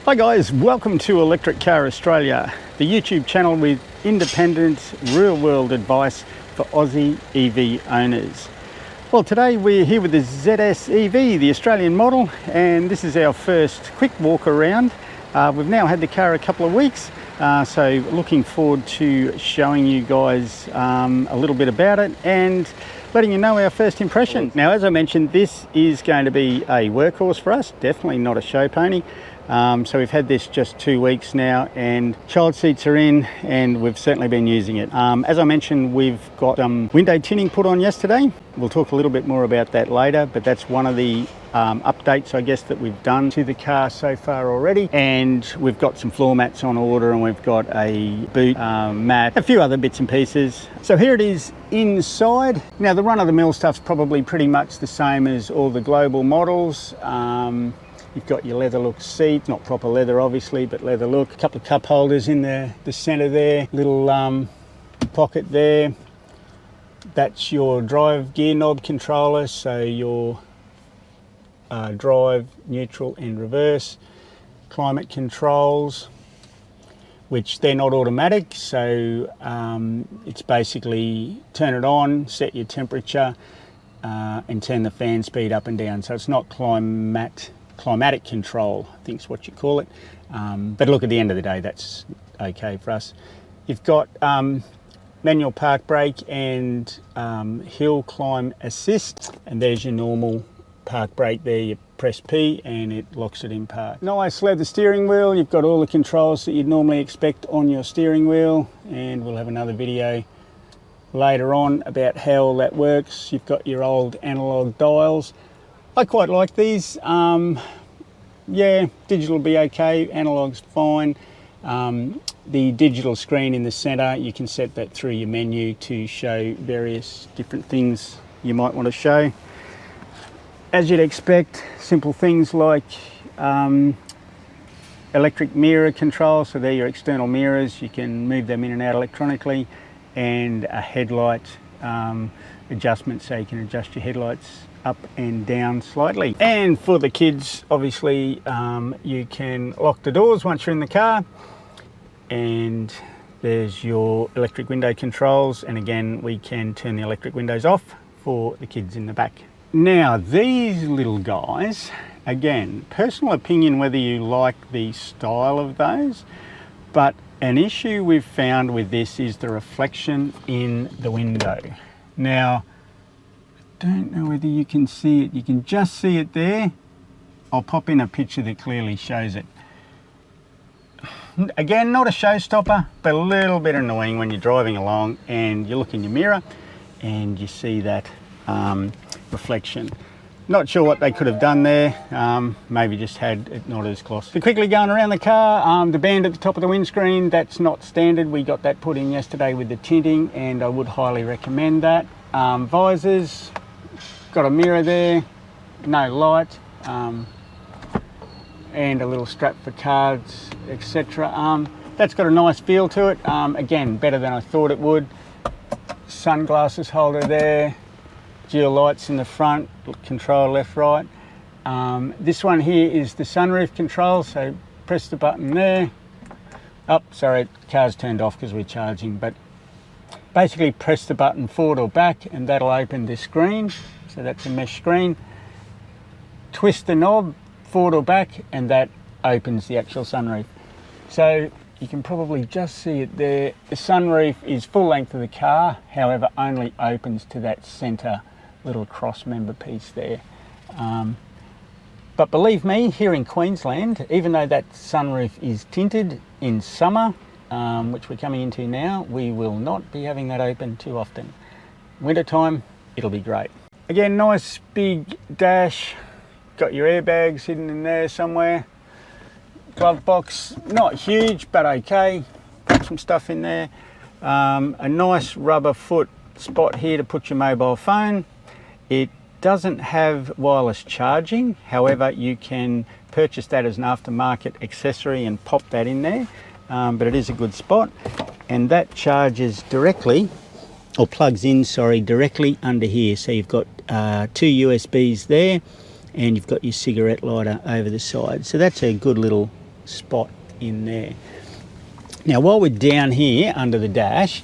Hi guys, welcome to Electric Car Australia, the YouTube channel with independent, real-world advice for Aussie EV owners. Well, today we're here with the ZS EV, the Australian model, and this is our first quick walk around. We've now had the car a couple of weeks, so looking forward to showing you guys a little bit about it and letting you know our first impression. Now, as I mentioned, this is going to be a workhorse for us, definitely not a show pony. So we've had this just 2 weeks now, and child seats are in, and we've certainly been using it. As I mentioned, we've got window tinting put on yesterday. We'll talk a little bit more about that later, but that's one of the updates, I guess, that we've done to the car so far already. And we've got some floor mats on order, and we've got a boot mat, a few other bits and pieces. So here it is inside. Now, the run-of-the-mill stuff's probably pretty much the same as all the global models. You've got your leather look seat, not proper leather obviously, but leather look. A couple of cup holders in the center there, little pocket there. That's your drive gear knob controller, so your drive, neutral and reverse. Climate controls, which they're not automatic, so it's basically turn it on, set your temperature, and turn the fan speed up and down. So it's not climatic control, I think is what you call it. But look, at the end of the day, that's okay for us. You've got manual park brake and hill climb assist, and there's your normal park brake there. You press P and it locks it in park. Nice leather steering wheel. You've got all the controls that you'd normally expect on your steering wheel, and we'll have another video later on about how all that works. You've got your old analog dials. I quite like these. Yeah, digital will be okay, analog's fine. The digital screen in the center, you can set that through your menu to show various different things you might want to show. As you'd expect, simple things like electric mirror control, so they're your external mirrors, you can move them in and out electronically, and a headlight adjustment, so you can adjust your headlights up and down slightly. And for the kids, obviously, you can lock the doors once you're in the car, and there's your electric window controls, and again, we can turn the electric windows off for the kids in the back. Now, these little guys, again, personal opinion whether you like the style of those, but an issue we've found with this is the reflection in the window. Now, don't know whether you can see it. You can just see it there. I'll pop in a picture that clearly shows it. Again, not a showstopper, but a little bit annoying when you're driving along and you look in your mirror and you see that reflection. Not sure what they could have done there. Maybe just had it not as close. So quickly going around the car, the band at the top of the windscreen, that's not standard. We got that put in yesterday with the tinting, and I would highly recommend that. Visors, got a mirror there, no light, and a little strap for cards, etc. That's got a nice feel to it. Again, better than I thought it would. Sunglasses holder there, dual lights in the front, control left, right. This one here is the sunroof control, so press the button there. Oh, sorry, car's turned off because we're charging, but basically press the button forward or back and that'll open this screen. So that's a mesh screen. Twist the knob forward or back and that opens the actual sunroof. So you can probably just see it there. The sunroof is full length of the car, however only opens to that center little cross member piece there. But believe me, here in Queensland, even though that sunroof is tinted in summer, which we're coming into now, we will not be having that open too often. Wintertime, it'll be great. Again, nice big dash, got your airbags hidden in there somewhere. Glove box, not huge, but okay. Put some stuff in there. A nice rubber foot spot here to put your mobile phone. It doesn't have wireless charging, however, you can purchase that as an aftermarket accessory and pop that in there. But it is a good spot, and that charges directly, or plugs in, sorry, directly under here. So you've got 2 USBs there, and you've got your cigarette lighter over the side. So that's a good little spot in there. Now while we're down here under the dash,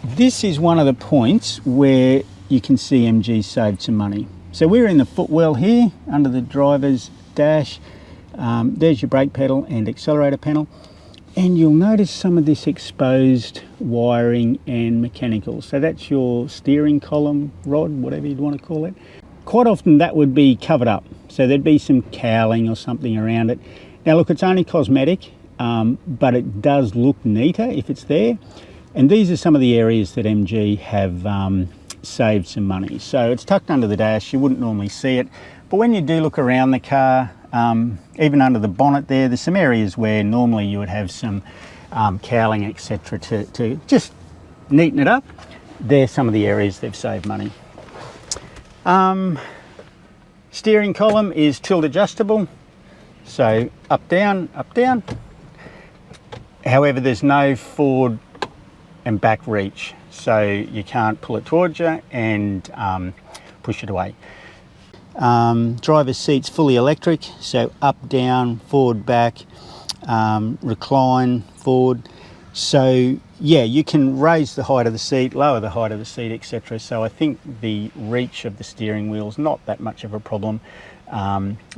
this is one of the points where you can see MG saved some money. So we're in the footwell here under the driver's dash. There's your brake pedal and accelerator panel, and you'll notice some of this exposed wiring and mechanicals. So that's your steering column rod, whatever you'd want to call it. Quite often that would be covered up, so there'd be some cowling or something around it. Now look, it's only cosmetic, but it does look neater if it's there. And these are some of the areas that MG have saved some money. So it's tucked under the dash, you wouldn't normally see it, but when you do look around the car, even under the bonnet there's some areas where normally you would have some cowling, etc., to just neaten it up. There's some of the areas they've saved money. Steering column is tilt adjustable, so up down, up down. However, there's no forward and back reach, so you can't pull it towards you and push it away. Driver's seat's fully electric, so up, down, forward, back, recline, forward. So yeah, you can raise the height of the seat, lower the height of the seat, etc. So I think the reach of the steering wheel is not that much of a problem,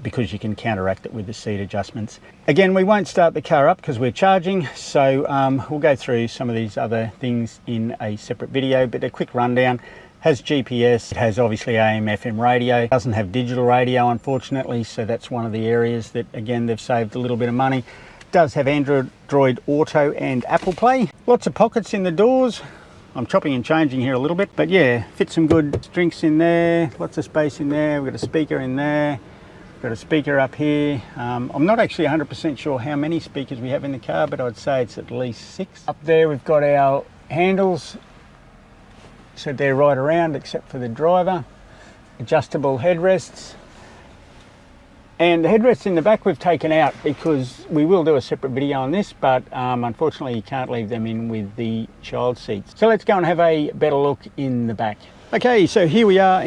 because you can counteract it with the seat adjustments. Again, we won't start the car up because we're charging, so we'll go through some of these other things in a separate video, but a quick rundown. Has GPS, it has obviously AM, FM radio, doesn't have digital radio unfortunately, so that's one of the areas that again they've saved a little bit of money. Does have Android Auto and Apple Play. Lots of pockets in the doors. I'm chopping and changing here a little bit, but yeah, fit some good drinks in there, lots of space in there. We've got a speaker in there, we've got a speaker up here. I'm not actually 100% sure how many speakers we have in the car, but I'd say it's at least 6. Up there we've got our handles, so they're right around except for the driver. Adjustable headrests. And the headrests in the back we've taken out because we will do a separate video on this, but unfortunately you can't leave them in with the child seats. So let's go and have a better look in the back. Okay, so here we are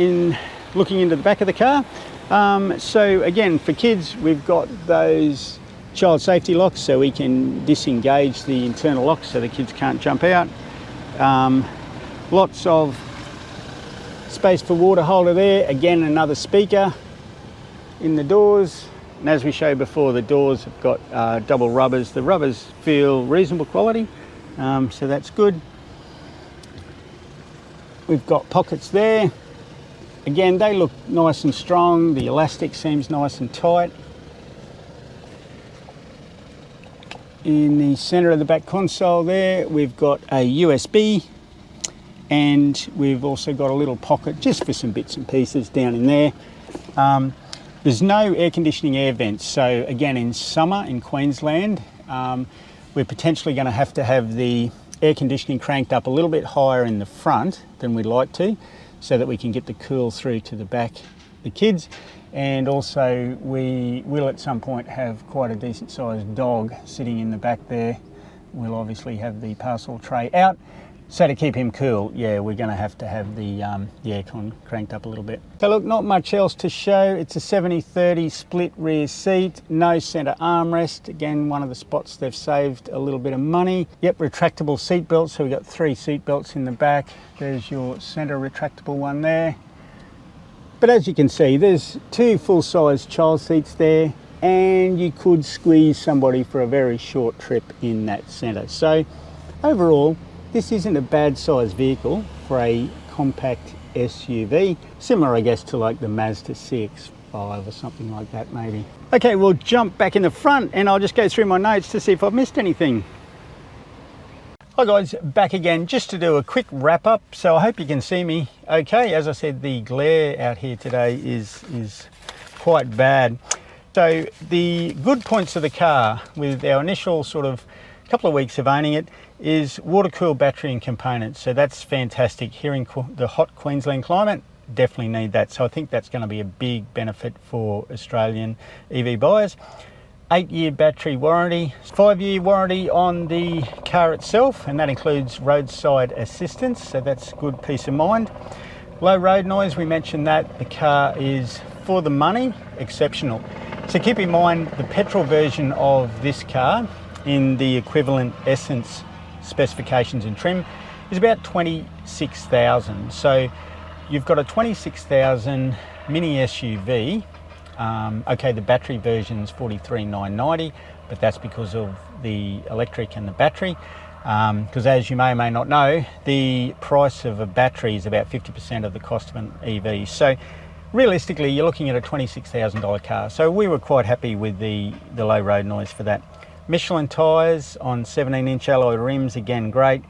looking into the back of the car. So again, for kids, we've got those child safety locks so we can disengage the internal locks so the kids can't jump out. Lots of space for water holder there. Again, another speaker in the doors, and as we showed before, the doors have got double rubbers. The rubbers feel reasonable quality, so that's good. We've got pockets there. Again, they look nice and strong. The elastic seems nice and tight. In the center of the back console there, we've got a USB, and we've also got a little pocket just for some bits and pieces down in there. There's no air conditioning air vents, so again in summer in Queensland we're potentially going to have the air conditioning cranked up a little bit higher in the front than we'd like to, so that we can get the cool through to the back, the kids. And also we will at some point have quite a decent sized dog sitting in the back there. We'll obviously have the parcel tray out. So to keep him cool, yeah, we're going to have the aircon cranked up a little bit. So look, not much else to show. It's a 70-30 split rear seat, no centre armrest. Again, one of the spots they've saved a little bit of money. Yep, retractable seat belts. So we've got 3 seat belts in the back. There's your centre retractable one there. But as you can see, there's 2 full-size child seats there, and you could squeeze somebody for a very short trip in that centre. So overall, this isn't a bad size vehicle for a compact SUV. Similar, I guess, to like the Mazda CX-5 or something like that, maybe. Okay, we'll jump back in the front and I'll just go through my notes to see if I've missed anything. Hi guys, back again just to do a quick wrap up. So I hope you can see me okay. As I said, the glare out here today is quite bad. So the good points of the car with our initial sort of couple of weeks of owning it is water-cooled battery and components. So that's fantastic. Here in the hot Queensland climate, definitely need that. So I think that's going to be a big benefit for Australian EV buyers. 8-year battery warranty, 5-year warranty on the car itself, and that includes roadside assistance, so that's good peace of mind. Low road noise, we mentioned that. The car is, for the money, exceptional. So keep in mind the petrol version of this car in the equivalent Essence specifications and trim is about 26,000. So you've got a 26,000 mini SUV. Okay, the battery version's 43,990, but that's because of the electric and the battery. Because as you may or may not know, the price of a battery is about 50% of the cost of an EV. So realistically, you're looking at a $26,000 car. So we were quite happy with the low road noise for that. Michelin tyres on 17-inch alloy rims, again, great.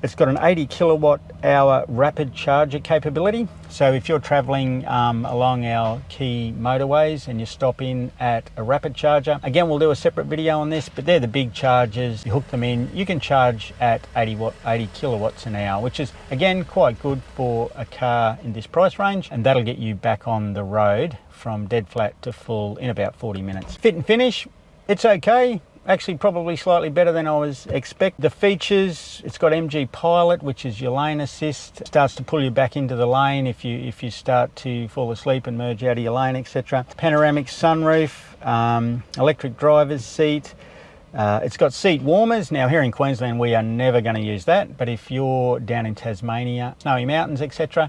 It's got an 80 kilowatt hour rapid charger capability. So if you're traveling along our key motorways and you stop in at a rapid charger, again, we'll do a separate video on this, but they're the big chargers. You hook them in, you can charge at 80 kilowatts an hour, which is, again, quite good for a car in this price range. And that'll get you back on the road from dead flat to full in about 40 minutes. Fit and finish, it's okay. Actually, probably slightly better than I was expecting. The features, it's got MG Pilot, which is your lane assist. It starts to pull you back into the lane if you start to fall asleep and merge out of your lane, etc. Panoramic sunroof, electric driver's seat. It's got seat warmers. Now here in Queensland, we are never going to use that. But if you're down in Tasmania, snowy mountains, etc.,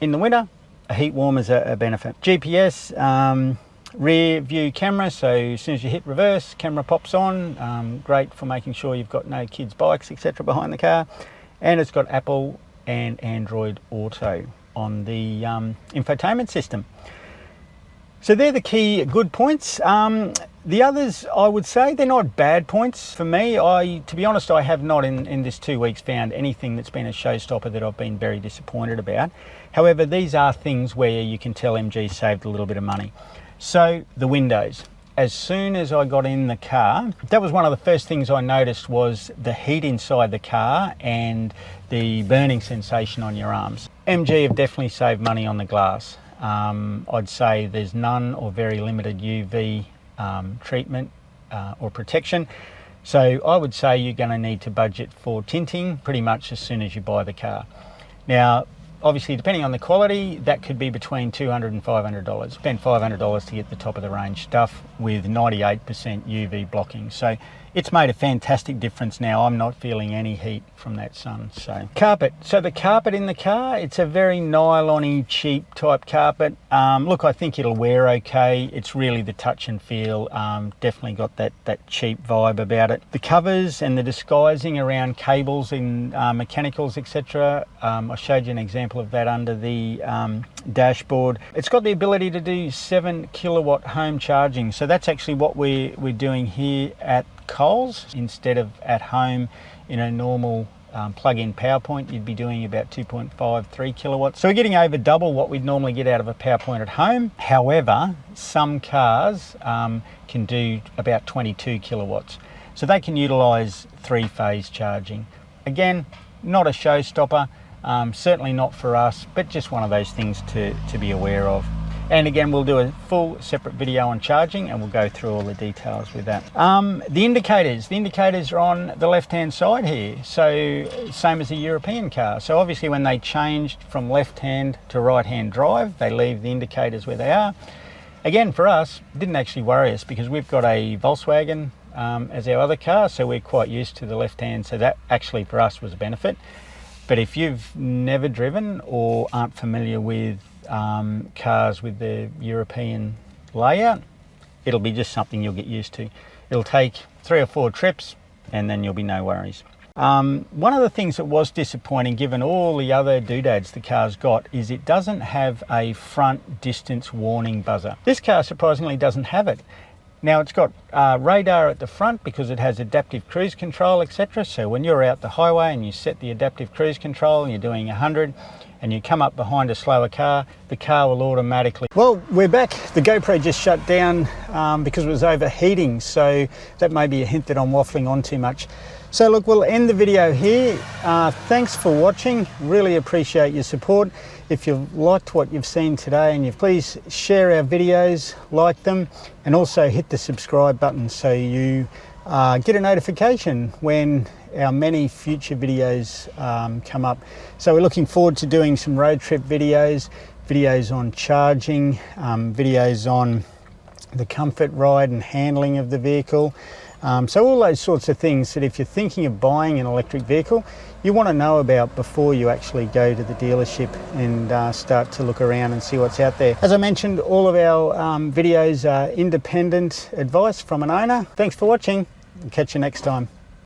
in the winter, a heat warmer's a benefit. GPS, rear view camera, so as soon as you hit reverse, camera pops on. Great for making sure you've got no kids' bikes, etc. behind the car. And it's got Apple and Android Auto on the infotainment system. So they're the key good points. The others, I would say, they're not bad points for me. To be honest, I have not in this 2 weeks found anything that's been a showstopper that I've been very disappointed about. However, these are things where you can tell MG saved a little bit of money. So the windows, as soon as I got in the car, that was one of the first things I noticed was the heat inside the car and the burning sensation on your arms. MG have definitely saved money on the glass. I'd say there's none or very limited UV treatment or protection. So I would say you're going to need to budget for tinting pretty much as soon as you buy the car. Now, obviously, depending on the quality, that could be between $200 and $500. Spend $500 to get the top of the range stuff with 98% UV blocking. So it's made a fantastic difference now. I'm not feeling any heat from that sun. So carpet. So the carpet in the car, it's a very nylon-y, cheap type carpet. Look, I think it'll wear okay. It's really the touch and feel. Definitely got that cheap vibe about it. The covers and the disguising around cables in mechanicals, etc. I showed you an example of that under the dashboard. It's got the ability to do 7 kilowatt home charging. So that's actually what we're doing here at Coles. Instead of at home in a normal plug-in power point, you'd be doing about 2.53 kilowatts. So we're getting over double what we'd normally get out of a power point at home. However, some cars can do about 22 kilowatts. So they can utilize 3-phase charging. Again, not a showstopper, certainly not for us, but just one of those things to be aware of. And again, we'll do a full separate video on charging and we'll go through all the details with that. The indicators are on the left-hand side here. So same as a European car. So obviously when they changed from left-hand to right-hand drive, they leave the indicators where they are. Again, for us, it didn't actually worry us because we've got a Volkswagen as our other car. So we're quite used to the left-hand. So that actually for us was a benefit. But if you've never driven or aren't familiar with cars with the European layout, it'll be just something you'll get used to. It'll take 3 or 4 trips and then you'll be no worries. One of the things that was disappointing, given all the other doodads the car's got, is it doesn't have a front distance warning buzzer. This car surprisingly doesn't have it. Now it's got radar at the front because it has adaptive cruise control, etc. So when you're out the highway and you set the adaptive cruise control and you're doing 100 and you come up behind a slower car, the car will automatically... Well, we're back. The GoPro just shut down because it was overheating. So that may be a hint that I'm waffling on too much. So look, we'll end the video here. Thanks for watching. Really appreciate your support. If you've liked what you've seen today, and you please share our videos, like them, and also hit the subscribe button so you get a notification when our many future videos come up. So we're looking forward to doing some road trip videos on charging, videos on the comfort, ride and handling of the vehicle. So all those sorts of things that if you're thinking of buying an electric vehicle, you want to know about before you actually go to the dealership and start to look around and see what's out there. As I mentioned, all of our videos are independent advice from an owner. Thanks for watching, and catch you next time.